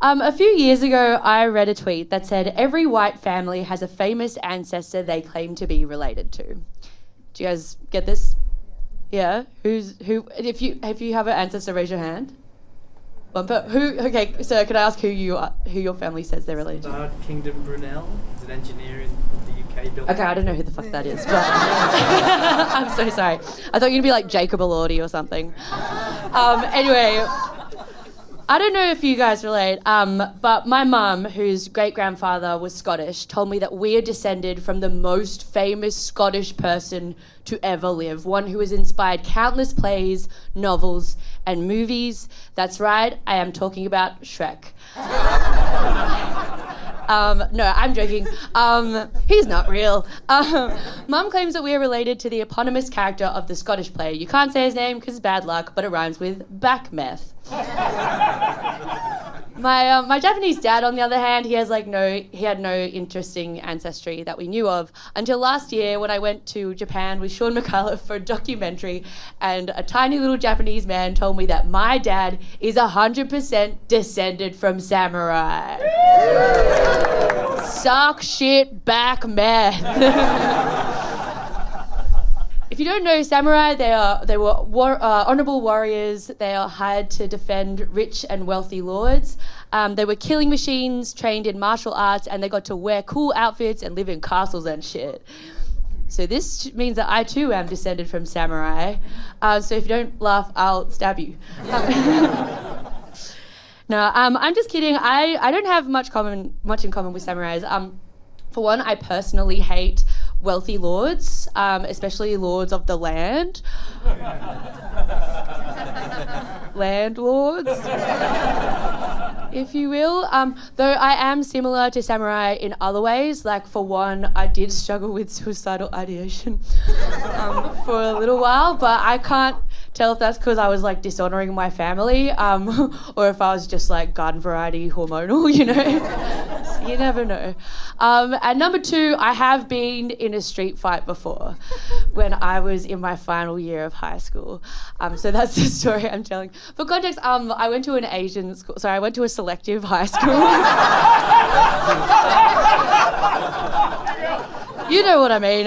A few years ago, I read a tweet that said every white family has a famous ancestor they claim to be related to. Do you guys get this? Yeah. Who? If you have an ancestor, raise your hand. Who? Okay. So can I ask who your family says they're related to? Kingdom Brunel is an engineer in the UK. Okay, I don't know who the fuck that is, but I'm so sorry. I thought you'd be like Jacob Elordi or something. Anyway, I don't know if you guys relate, but my mum, whose great-grandfather was Scottish, told me that we are descended from the most famous Scottish person to ever live, one who has inspired countless plays, novels, and movies. That's right, I am talking about Shrek. No, I'm joking. He's not real. Mum claims that we are related to the eponymous character of the Scottish play. You can't say his name because it's bad luck, but it rhymes with back meth. My Japanese dad, on the other hand, he had no interesting ancestry that we knew of until last year when I went to Japan with Sean McAuliffe for a documentary, and a tiny little Japanese man told me that my dad is 100% descended from samurai. Suck shit back meth. If you don't know samurai, they were honourable warriors. They are hired to defend rich and wealthy lords. They were killing machines, trained in martial arts, and they got to wear cool outfits and live in castles and shit. So this means that I too am descended from samurai. So if you don't laugh, I'll stab you. No, I'm just kidding. I don't have much in common with samurais. For one, I personally hate wealthy lords, especially lords of the land. Landlords, if you will. Though I am similar to samurai in other ways. Like, for one, I did struggle with suicidal ideation for a little while, but I can't tell if that's because I was like dishonouring my family, or if I was just like garden variety hormonal, you know. So you never know. And number two, I have been in a street fight before when I was in my final year of high school. So that's the story I'm telling. For context, I went to an Asian school. Sorry, I went to a selective high school. You know what I mean.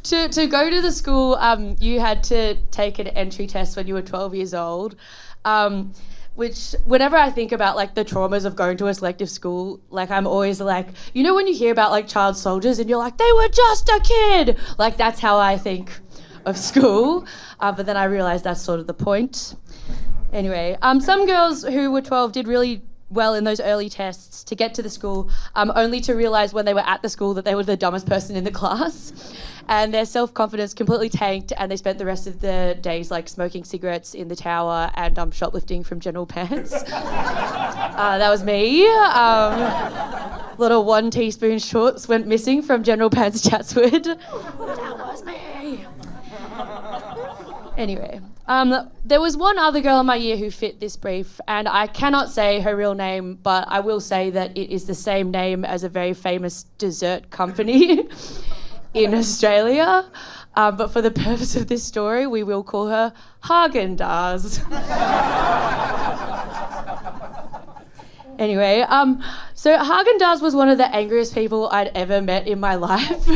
To go to the school, you had to take an entry test when you were 12 years old, which whenever I think about like the traumas of going to a selective school, like I'm always like, you know when you hear about like child soldiers and you're like, they were just a kid, like that's how I think of school, but then I realised that's sort of the point. Anyway, some girls who were 12 did really well in those early tests to get to the school, only to realise when they were at the school that they were the dumbest person in the class. And their self-confidence completely tanked, and they spent the rest of the days like smoking cigarettes in the tower and shoplifting from General Pants. That was me. Little 1 teaspoon shorts went missing from General Pants Chatswood. That was me. Anyway, there was one other girl in my year who fit this brief, and I cannot say her real name, but I will say that it is the same name as a very famous dessert company in Australia. But for the purpose of this story, we will call her Häagen-Dazs. Anyway, so Häagen-Dazs was one of the angriest people I'd ever met in my life,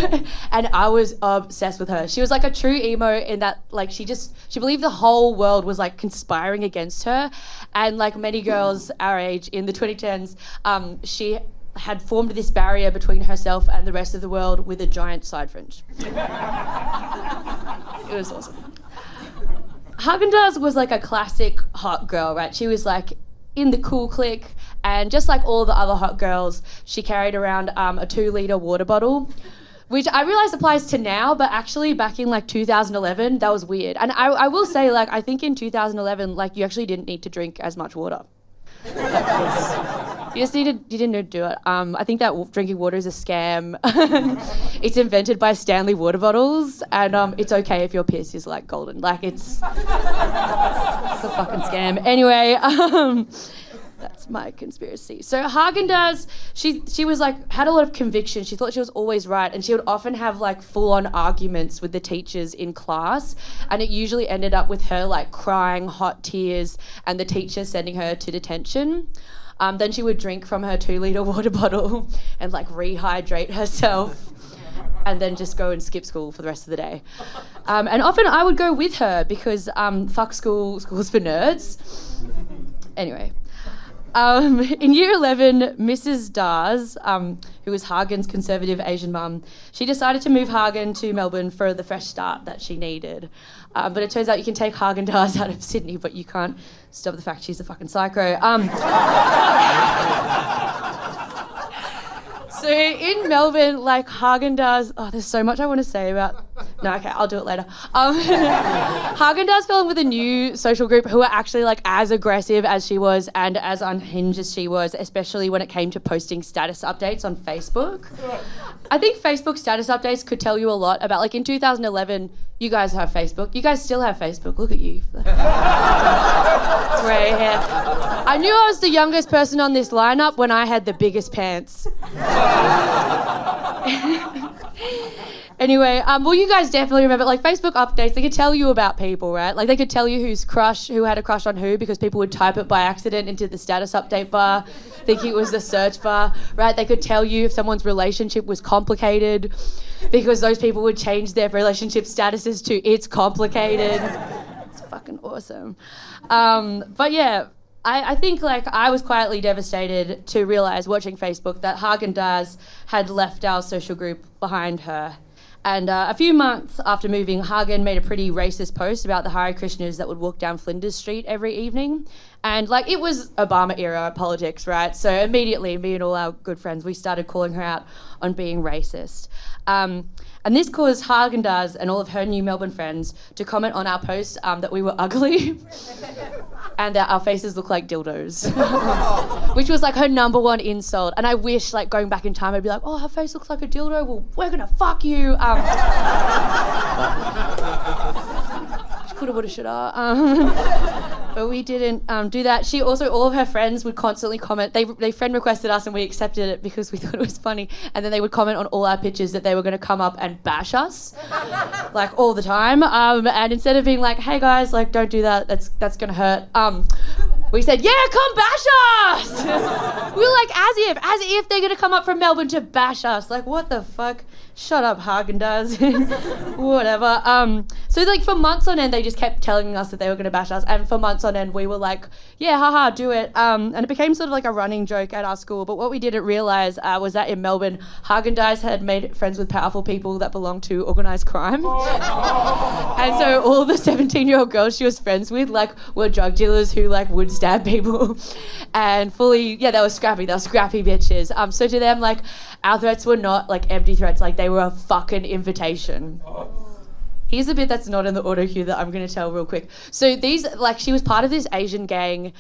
and I was obsessed with her. She was like a true emo in that, like, she believed the whole world was like conspiring against her, and like many girls our age in the 2010s, she had formed this barrier between herself and the rest of the world with a giant side fringe. It was awesome. Häagen-Dazs was like a classic hot girl, right? She was like in the cool clique, and just like all the other hot girls, she carried around a 2-litre water bottle, which I realise applies to now, but actually back in like 2011, that was weird. And I will say, like, I think in 2011, like, you actually didn't need to drink as much water. You didn't need to do it. I think that drinking water is a scam. It's invented by Stanley water bottles, and it's okay if your piss is like golden. Like it's a fucking scam. Anyway, That's my conspiracy. So Häagen-Dazs, she was like, had a lot of conviction. She thought she was always right, and she would often have like full-on arguments with the teachers in class, and it usually ended up with her like crying hot tears and the teacher sending her to detention. Then she would drink from her 2-litre water bottle and like rehydrate herself and then just go and skip school for the rest of the day. And often I would go with her because fuck school, school's for nerds. Anyway. In year 11, Mrs. Dazs, who was Hagen's conservative Asian mum, she decided to move Hagen to Melbourne for the fresh start that she needed. But it turns out you can take Häagen-Dazs out of Sydney, but you can't stop the fact she's a fucking psycho. So in Melbourne, like Häagen-Dazs, there's so much I want to say about. No, okay, I'll do it later. Häagen-Dazs fell in with a new social group who were actually like as aggressive as she was and as unhinged as she was, especially when it came to posting status updates on Facebook. I think Facebook status updates could tell you a lot about, like in 2011, you guys have Facebook. You guys still have Facebook. Look at you. Grey hair. I knew I was the youngest person on this lineup when I had the biggest pants. Anyway, well, you guys definitely remember, like, Facebook updates, they could tell you about people, right? Like, they could tell you who had a crush on who, because people would type it by accident into the status update bar, thinking it was the search bar, right? They could tell you if someone's relationship was complicated, because those people would change their relationship statuses to "it's complicated." It's fucking awesome. But yeah, I think like I was quietly devastated to realise watching Facebook that Häagen-Dazs had left our social group behind her. And a few months after moving, Hagen made a pretty racist post about the Hare Krishnas that would walk down Flinders Street every evening. And like, it was Obama era politics, right? So immediately, me and all our good friends, we started calling her out on being racist. And this caused Häagen-Dazs and all of her new Melbourne friends to comment on our post that we were ugly and that our faces look like dildos, which was like her #1 insult. And I wish, like, going back in time, I'd be like, oh, her face looks like a dildo, well, we're gonna fuck you. Coulda, woulda, shoulda. But we didn't do that. She also, all of her friends would constantly comment. They friend requested us and we accepted it because we thought it was funny. And then they would comment on all our pictures that they were going to come up and bash us, like all the time. And instead of being like, hey guys, like don't do that, that's going to hurt. We said, yeah, come bash us. We were like, as if they're going to come up from Melbourne to bash us. Like, what the fuck? Shut up, Häagen-Dazs. Whatever. So like for months on end, they just kept telling us that they were going to bash us. And for months on end, we were like, yeah, haha, do it. And it became sort of like a running joke at our school. But what we didn't realise was that in Melbourne, Häagen-Dazs had made friends with powerful people that belonged to organised crime. And so all the 17-year-old girls she was friends with, like, were drug dealers who, like, would stab people. And fully, yeah, they were scrappy bitches. So to them, like, our threats were not, like, empty threats. Like, they were a fucking invitation. Here's a bit that's not in the auto cue that I'm going to tell real quick. So these, like, she was part of this Asian gang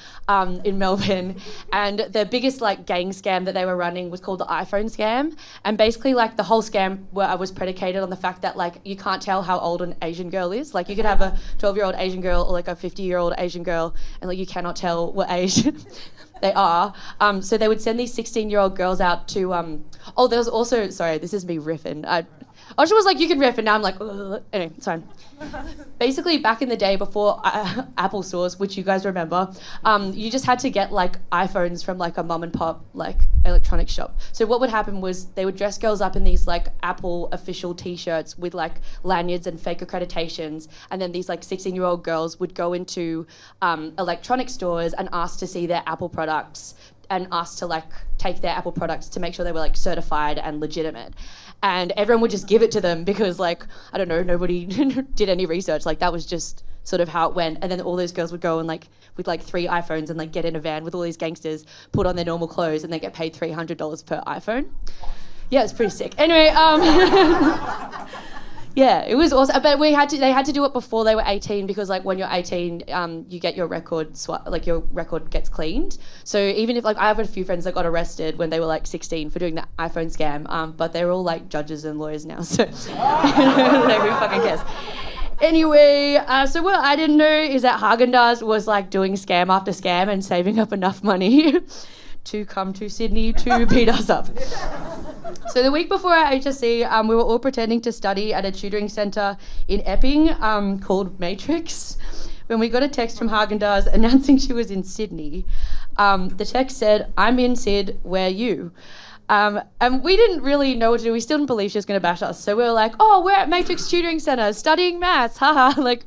in Melbourne, and the biggest, like, gang scam that they were running was called the iPhone scam. And basically, like, the whole scam was predicated on the fact that, like, you can't tell how old an Asian girl is. Like, you could have a 12-year-old Asian girl or, like, a 50-year-old Asian girl, and, like, you cannot tell what age they are. So they would send these 16-year-old girls out to... there was also... Sorry, this is me riffing. Osha was like, you can riff, and now I'm like, ugh. Anyway, it's fine. Basically, back in the day before Apple stores, which you guys remember, you just had to get, like, iPhones from, like, a mum and pop, like, electronics shop. So what would happen was they would dress girls up in these, like, Apple official T-shirts with, like, lanyards and fake accreditations, and then these, like, 16-year-old girls would go into electronic stores and ask to see their Apple products and ask to, like, take their Apple products to make sure they were, like, certified and legitimate. And everyone would just give it to them because, like, I don't know, nobody did any research. Like, that was just sort of how it went. And then all those girls would go and, like, with, like, 3 iPhones and, like, get in a van with all these gangsters, put on their normal clothes, and they get paid $300 per iPhone. Yeah, it's pretty sick. Anyway, yeah, it was awesome. But they had to do it before they were 18 because, like, when you're 18, you get your record your record gets cleaned. So even if, like, I have a few friends that got arrested when they were, like, 16 for doing the iPhone scam, but they're all, like, judges and lawyers now, so who fucking cares? Anyway, so what I didn't know is that Häagen-Dazs was like doing scam after scam and saving up enough money to come to Sydney to beat us up. So the week before our HSC, we were all pretending to study at a tutoring centre in Epping called Matrix. When we got a text from Häagen-Dazs announcing she was in Sydney, the text said, "I'm in Sid, where you?" And we didn't really know what to do. We still didn't believe she was going to bash us. So we were like, "Oh, we're at Matrix Tutoring Centre studying maths, haha, like,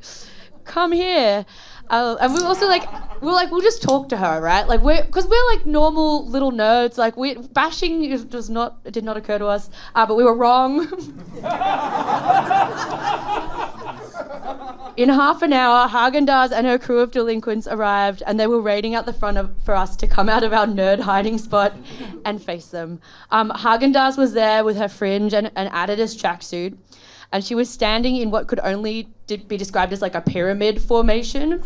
come here." And we were also like, we'll just talk to her, right? Like, because we're like normal little nerds. Like, bashing did not occur to us, but we were wrong. In half an hour, Häagen-Dazs and her crew of delinquents arrived, and they were raiding out the front for us to come out of our nerd hiding spot and face them. Häagen-Dazs was there with her fringe and an Adidas tracksuit, and she was standing in what could only be described as like a pyramid formation.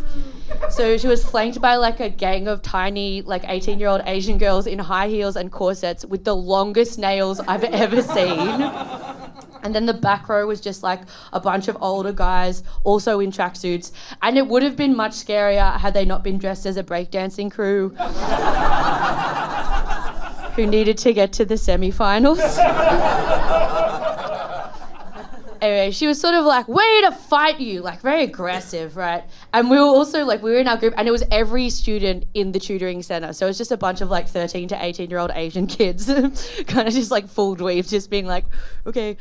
So she was flanked by like a gang of tiny, like 18-year-old Asian girls in high heels and corsets with the longest nails I've ever seen. And then the back row was just like a bunch of older guys, also in tracksuits. And it would have been much scarier had they not been dressed as a breakdancing crew who needed to get to the semi-finals. Anyway, she was sort of like, "Way to fight you," like very aggressive, right? And we were also like, we were in our group and it was every student in the tutoring centre. So it was just a bunch of like 13 to 18-year-old Asian kids kind of just like full dweebs, just being like, okay.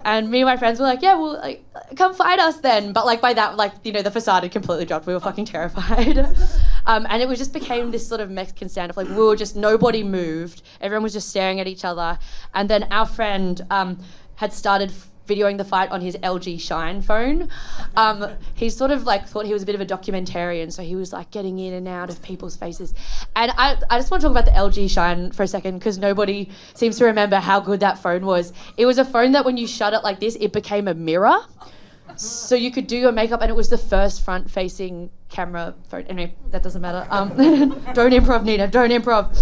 And me and my friends were like, "Yeah, well, like, come fight us then." But like by that, like, you know, the facade had completely dropped. We were fucking terrified. And it just became this sort of Mexican standoff. Like, we were just, nobody moved. Everyone was just staring at each other. And then our friend had started videoing the fight on his LG Shine phone. He sort of like thought he was a bit of a documentarian, so he was like getting in and out of people's faces. And I just want to talk about the LG Shine for a second because nobody seems to remember how good that phone was. It was a phone that when you shut it like this, it became a mirror. So you could do your makeup and it was the first front-facing camera phone. Anyway, that doesn't matter. Don't improv, Nina, don't improv.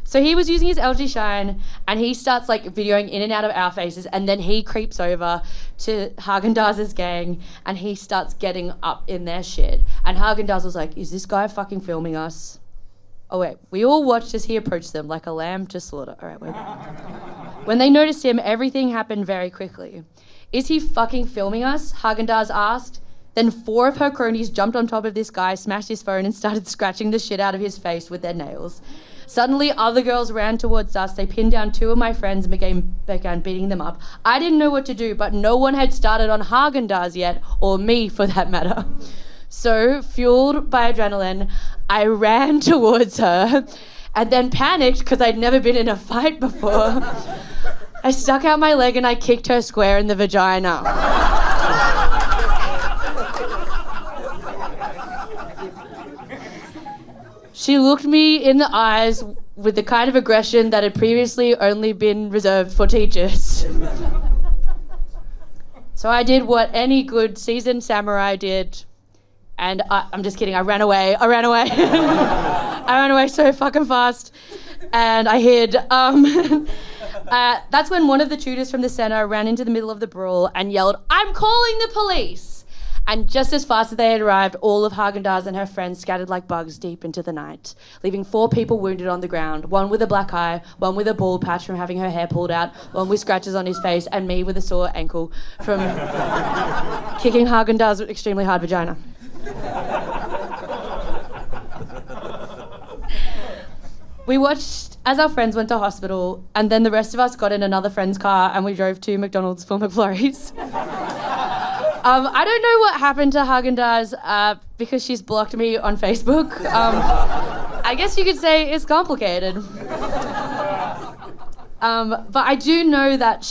So he was using his LG Shine and he starts like videoing in and out of our faces, and then he creeps over to Häagen-Dazs' gang and he starts getting up in their shit. And Häagen-Dazs was like, "Is this guy fucking filming us?" Oh wait, we all watched as he approached them like a lamb to slaughter. All right, wait. When they noticed him, everything happened very quickly. "Is he fucking filming us?" Häagen-Dazs asked. Then 4 of her cronies jumped on top of this guy, smashed his phone and started scratching the shit out of his face with their nails. Suddenly, other girls ran towards us. They pinned down 2 of my friends and began beating them up. I didn't know what to do, but no one had started on Häagen-Dazs yet, or me for that matter. So, fueled by adrenaline, I ran towards her and then panicked because I'd never been in a fight before. I stuck out my leg and I kicked her square in the vagina. She looked me in the eyes with the kind of aggression that had previously only been reserved for teachers. So I did what any good seasoned samurai did, and I'm just kidding, I ran away. I ran away so fucking fast, and I hid. That's when one of the tutors from the centre ran into the middle of the brawl and yelled, "I'm calling the police!" And just as fast as they had arrived, all of Häagen-Dazs and her friends scattered like bugs deep into the night, leaving 4 people wounded on the ground, 1 with a black eye, 1 with a bald patch from having her hair pulled out, 1 with scratches on his face, and me with a sore ankle from kicking Häagen-Dazs' extremely hard vagina. We watched as our friends went to hospital, and then the rest of us got in another friend's car and we drove to McDonald's for McFlurries. I don't know what happened to Häagen-Dazs because she's blocked me on Facebook. I guess you could say it's complicated. But I do know that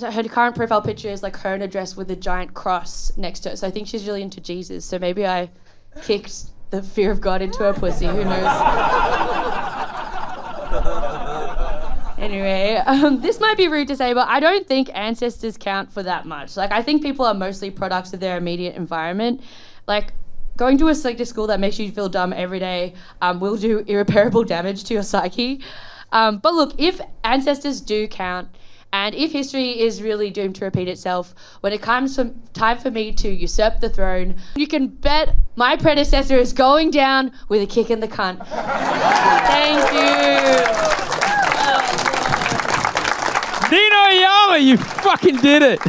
her current profile picture is like her in a dress with a giant cross next to her. So I think she's really into Jesus. So maybe I kicked the fear of God into her pussy. Who knows? Anyway, this might be rude to say, but I don't think ancestors count for that much. Like, I think people are mostly products of their immediate environment. Like, going to a selective school that makes you feel dumb every day will do irreparable damage to your psyche. But look, if ancestors do count, And if history is really doomed to repeat itself, when it comes time for me to usurp the throne, you can bet my predecessor is going down with a kick in the cunt. Thank you. Nino Oyama, you fucking did it.